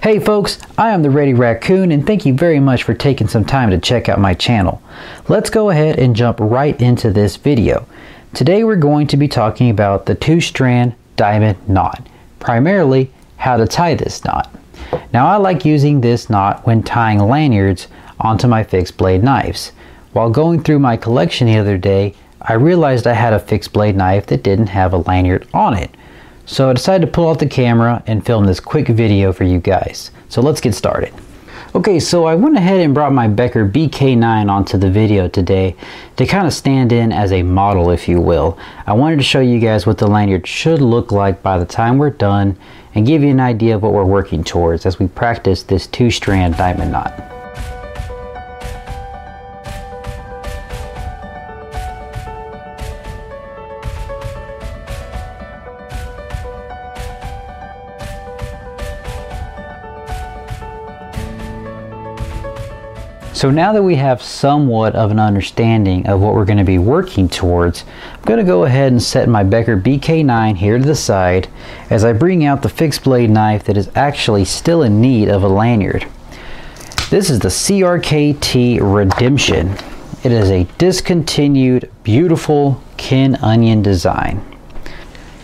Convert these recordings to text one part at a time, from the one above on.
Hey folks, I am the Ready Raccoon and thank you very much for taking some time to check out my channel. Let's go ahead and jump right into this video. Today we're going to be talking about the 2-strand diamond knot, primarily how to tie this knot. Now I like using this knot when tying lanyards onto my fixed blade knives. While going through my collection the other day, I realized I had a fixed blade knife that didn't have a lanyard on it. So I decided to pull out the camera and film this quick video for you guys. So let's get started. Okay, so I went ahead and brought my Becker BK9 onto the video today to kind of stand in as a model, if you will. I wanted to show you guys what the lanyard should look like by the time we're done and give you an idea of what we're working towards as we practice this 2-strand diamond knot. So now that we have somewhat of an understanding of what we're going to be working towards, I'm going to go ahead and set my Becker BK9 here to the side as I bring out the fixed blade knife that is actually still in need of a lanyard. This is the CRKT Redemption. It is a discontinued, beautiful kin onion design.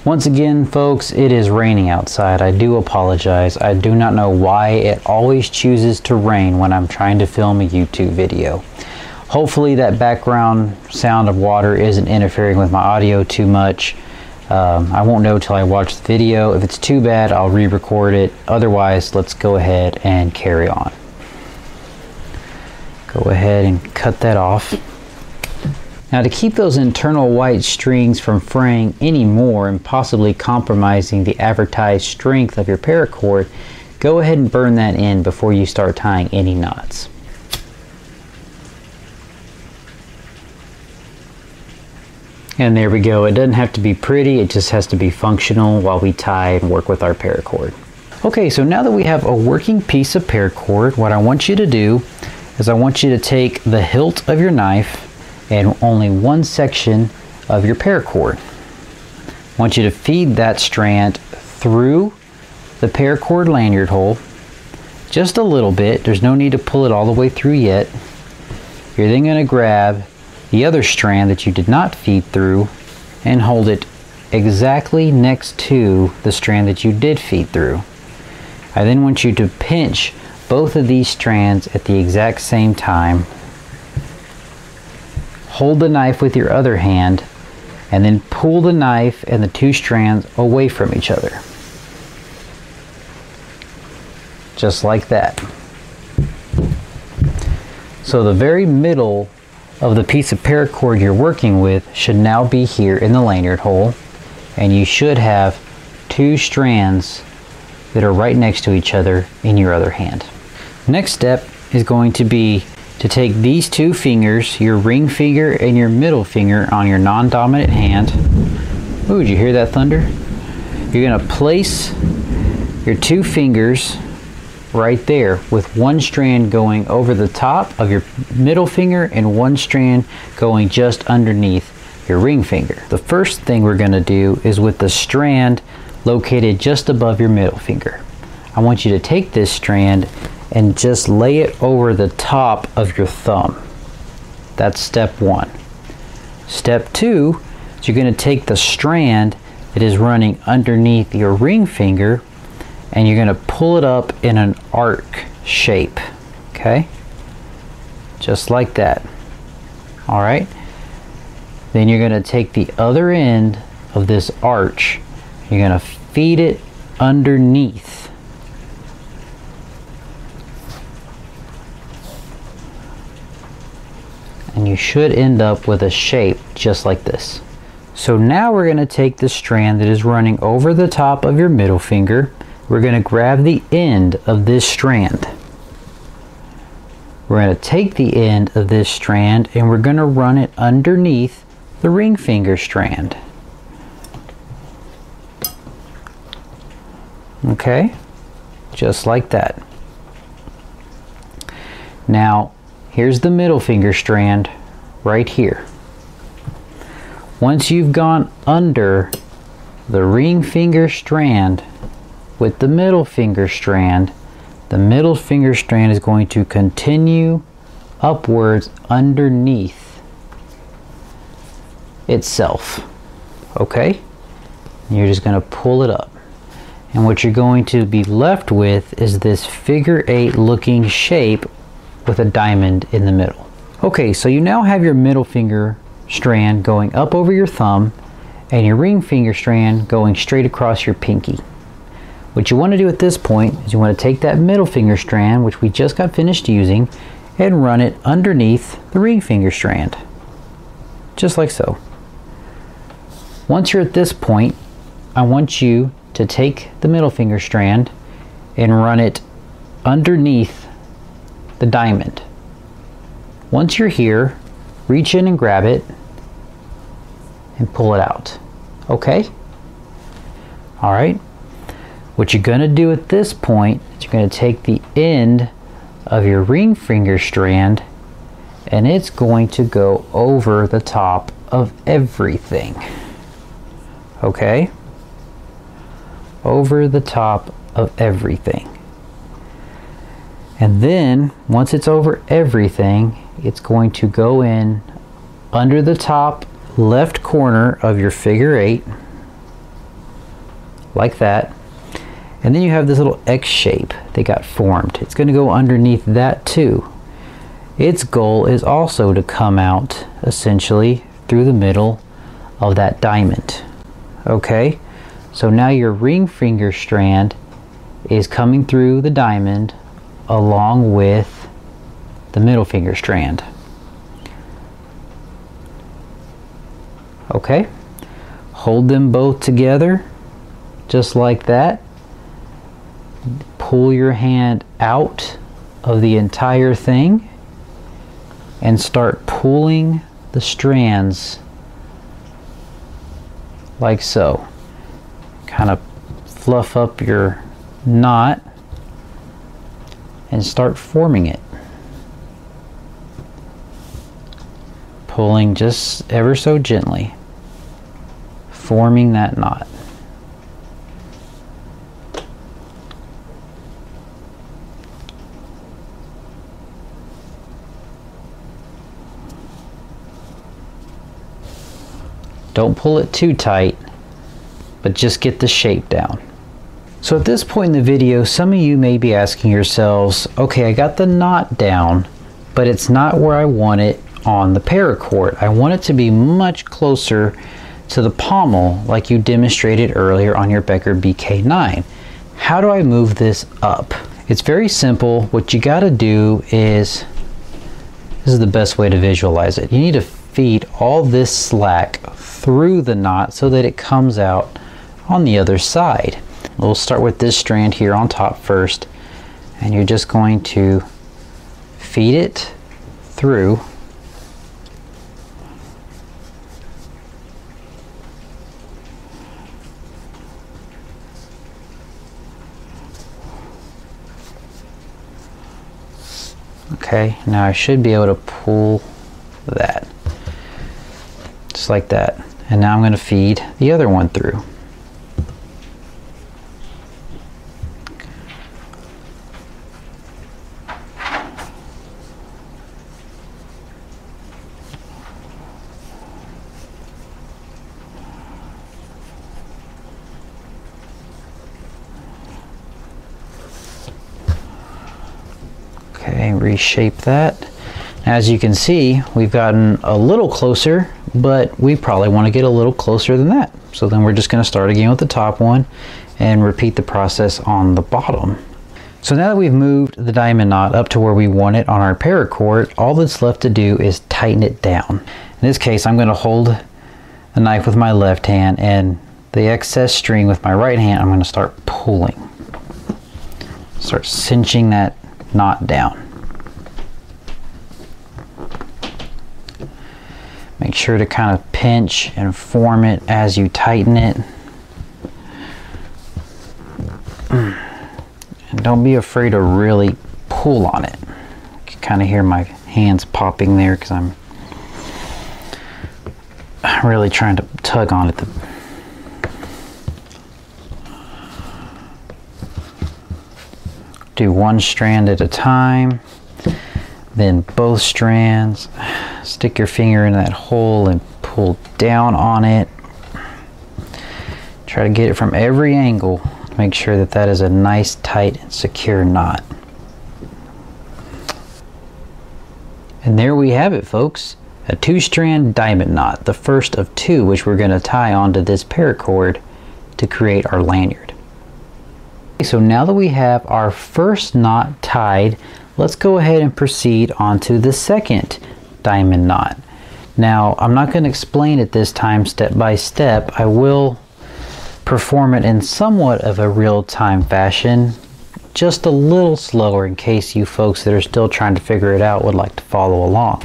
Once again, folks, it is raining outside. I do apologize. I do not know why it always chooses to rain when I'm trying to film a YouTube video. Hopefully that background sound of water isn't interfering with my audio too much. I won't know till I watch the video. If it's too bad, I'll re-record it. Otherwise, let's go ahead and carry on. Go ahead and cut that off. Now to keep those internal white strings from fraying any more and possibly compromising the advertised strength of your paracord, go ahead and burn that in before you start tying any knots. And there we go. It doesn't have to be pretty, it just has to be functional while we tie and work with our paracord. Okay, so now that we have a working piece of paracord, what I want you to do is I want you to take the hilt of your knife and only one section of your paracord. I want you to feed that strand through the paracord lanyard hole just a little bit. There's no need to pull it all the way through yet. You're then going to grab the other strand that you did not feed through and hold it exactly next to the strand that you did feed through. I then want you to pinch both of these strands at the exact same time. Hold the knife with your other hand and then pull the knife and the two strands away from each other. Just like that. So the very middle of the piece of paracord you're working with should now be here in the lanyard hole, and you should have two strands that are right next to each other in your other hand. Next step is going to be to take these two fingers, your ring finger and your middle finger on your non-dominant hand. Ooh, did you hear that thunder? You're going to place your two fingers right there with one strand going over the top of your middle finger and one strand going just underneath your ring finger. The first thing we're going to do is with the strand located just above your middle finger. I want you to take this strand and just lay it over the top of your thumb. That's step one. Step two is you're going to take the strand that is running underneath your ring finger and you're going to pull it up in an arc shape. Okay? Just like that. Alright? Then you're going to take the other end of this arch. You're going to feed it underneath. And you should end up with a shape just like this. So now we're going to take the strand that is running over the top of your middle finger. We're going to grab the end of this strand. We're going to take the end of this strand and we're going to run it underneath the ring finger strand. Okay? Just like that. Now, here's the middle finger strand right here. Once you've gone under the ring finger strand with the middle finger strand, the middle finger strand is going to continue upwards underneath itself. Okay? You're just going to pull it up. And what you're going to be left with is this figure 8 looking shape with a diamond in the middle. Okay, so you now have your middle finger strand going up over your thumb and your ring finger strand going straight across your pinky. What you want to do at this point is you want to take that middle finger strand, which we just got finished using, and run it underneath the ring finger strand. Just like so. Once you're at this point, I want you to take the middle finger strand and run it underneath the diamond. Once you're here, reach in and grab it and pull it out. Okay? Alright. What you're going to do at this point is you're going to take the end of your ring finger strand and it's going to go over the top of everything. Okay? Over the top of everything. And then once it's over everything, it's going to go in under the top left corner of your figure 8 like that. And then you have this little X shape that got formed. It's going to go underneath that too. Its goal is also to come out essentially through the middle of that diamond. Okay? So now your ring finger strand is coming through the diamond along with the middle finger strand. Okay? Hold them both together just like that. Pull your hand out of the entire thing and start pulling the strands like so. Kind of fluff up your knot and start forming it. Pulling just ever so gently, forming that knot. Don't pull it too tight, but just get the shape down. So at this point in the video, some of you may be asking yourselves, okay, I got the knot down, but it's not where I want it on the paracord. I want it to be much closer to the pommel like you demonstrated earlier on your Becker BK9. How do I move this up? It's very simple. What you got to do is, this is the best way to visualize it. You need to feed all this slack through the knot so that it comes out on the other side. We'll start with this strand here on top first, and you're just going to feed it through. Okay, now I should be able to pull that. Just like that. And now I'm going to feed the other one through. Okay, reshape that. As you can see, we've gotten a little closer, but we probably want to get a little closer than that. So then we're just going to start again with the top one and repeat the process on the bottom. So now that we've moved the diamond knot up to where we want it on our paracord, all that's left to do is tighten it down. In this case, I'm going to hold the knife with my left hand and the excess string with my right hand, I'm going to start pulling. Start cinching that knot down. Make sure to kind of pinch and form it as you tighten it. And don't be afraid to really pull on it. You can kind of hear my hands popping there because I'm really trying to tug on it. Do one strand at a time, then both strands. Stick your finger in that hole and pull down on it. Try to get it from every angle. Make sure that that is a nice, tight, and secure knot. And there we have it, folks. A 2-strand diamond knot, the first of 2 which we're going to tie onto this paracord to create our lanyard. So now that we have our first knot tied, let's go ahead and proceed onto the second diamond knot. Now, I'm not going to explain it this time step by step. I will perform it in somewhat of a real-time fashion, just a little slower in case you folks that are still trying to figure it out would like to follow along.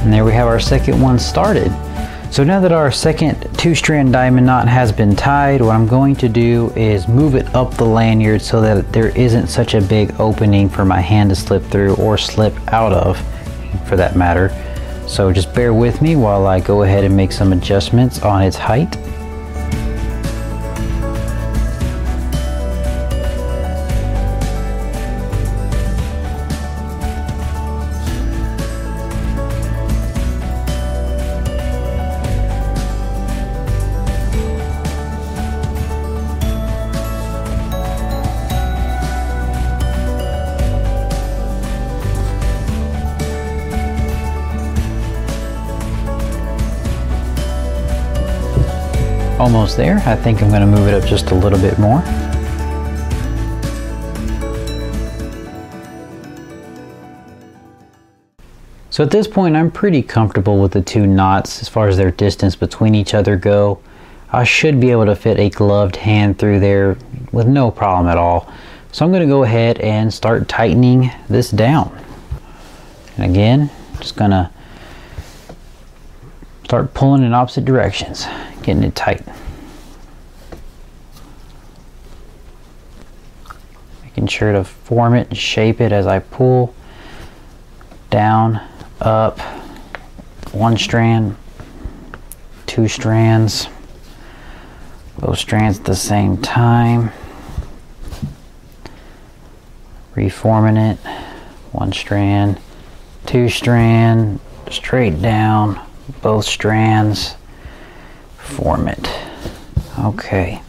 And there we have our second one started. So now that our second 2-strand diamond knot has been tied, what I'm going to do is move it up the lanyard so that there isn't such a big opening for my hand to slip through or slip out of, for that matter. So just bear with me while I go ahead and make some adjustments on its height. Almost there. I think I'm going to move it up just a little bit more. So at this point I'm pretty comfortable with the 2 knots as far as their distance between each other go. I should be able to fit a gloved hand through there with no problem at all. So I'm going to go ahead and start tightening this down. And again, just going to start pulling in opposite directions, getting it tight. Making sure to form it and shape it as I pull down, up, 1 strand, 2 strands, both strands at the same time, reforming it, 1 strand, 2 strand, straight down, both strands, form it. Okay.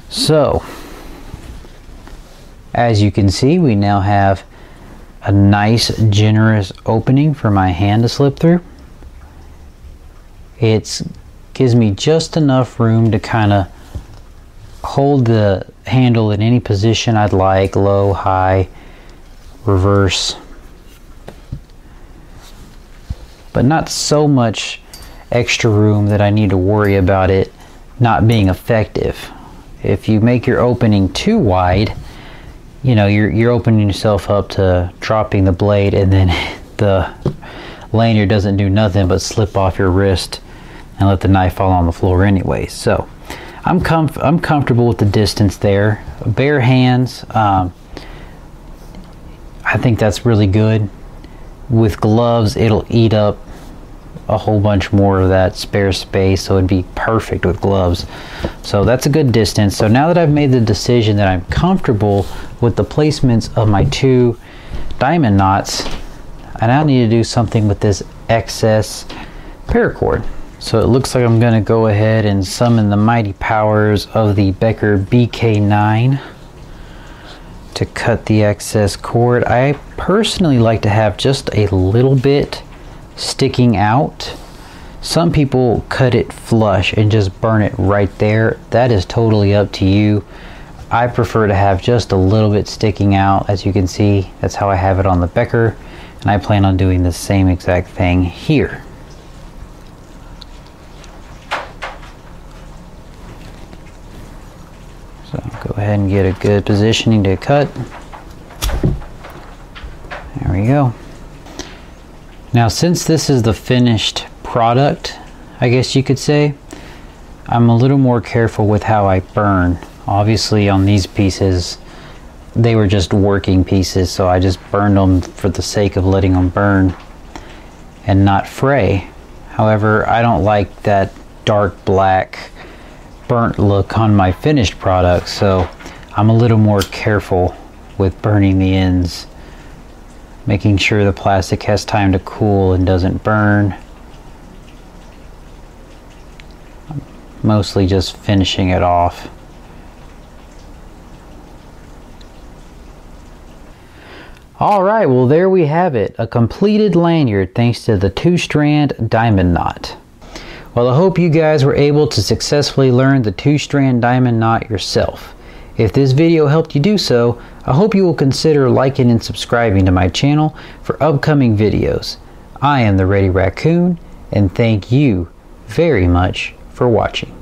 So, as you can see, we now have a nice generous opening for my hand to slip through. It gives me just enough room to kind of hold the handle in any position I'd like, low, high, reverse, but not so much extra room that I need to worry about it not being effective. If you make your opening too wide, you know, you're opening yourself up to dropping the blade, and then the lanyard doesn't do nothing but slip off your wrist and let the knife fall on the floor anyway. So I'm comfortable with the distance there. Bare hands, I think that's really good. With gloves, it'll eat up a whole bunch more of that spare space, so it'd be perfect with gloves. So that's a good distance. So now that I've made the decision that I'm comfortable with the placements of my 2 diamond knots, I now need to do something with this excess paracord. So it looks like I'm going to go ahead and summon the mighty powers of the Becker BK9 to cut the excess cord. I personally like to have just a little bit sticking out. Some people cut it flush and just burn it right there. That is totally up to you. I prefer to have just a little bit sticking out. As you can see, that's how I have it on the Becker, and I plan on doing the same exact thing here. So go ahead and get a good positioning to cut. There we go. Now, since this is the finished product, I guess you could say, I'm a little more careful with how I burn. Obviously on these pieces, they were just working pieces, so I just burned them for the sake of letting them burn and not fray. However, I don't like that dark black burnt look on my finished product, so I'm a little more careful with burning the ends, making sure the plastic has time to cool and doesn't burn. Mostly just finishing it off. Alright, well there we have it, a completed lanyard thanks to the 2-strand diamond knot. Well, I hope you guys were able to successfully learn the 2-strand diamond knot yourself. If this video helped you do so, I hope you will consider liking and subscribing to my channel for upcoming videos. I am the Ready Raccoon, and thank you very much for watching.